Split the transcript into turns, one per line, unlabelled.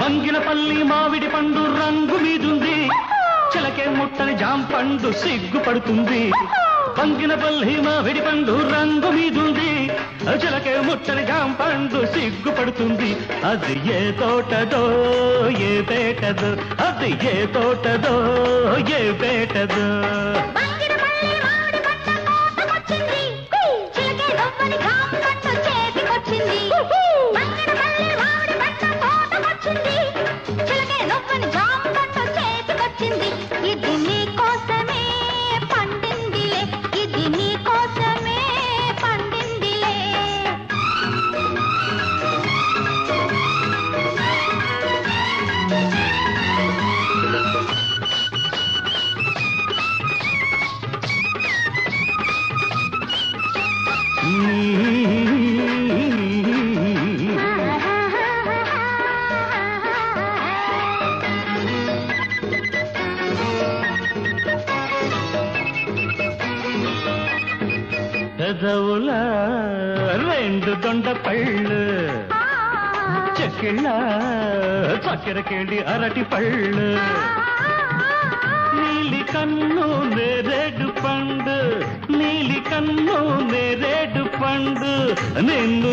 బంగినపల్లి మామిడి పండు రంగు మీదుంది, చిలకే ముట్టని జాంపండు సిగ్గుపడుతుంది. బంగినపల్లి మామిడి పండు రంగు మీదుంది, చిలకే ముట్టని జాంపండు సిగ్గుపడుతుంది. అది ఏ తోటదో ఏ పేటదో, అది ఏ తోటదో ఏ పేటదో.
ఇది నీ కోసమే పండిందిలే, ఇది నీ కోసమే పండిందిలే.
పెదవుల రెండు దొండ పళ్ళు, చెక్కిళ్ళ చక్కెరకేళి అరటి పళ్ళు. నీలి కన్ను నేరేడు పండు, నీలి కన్ను నేరేడు పండు, నిన్ను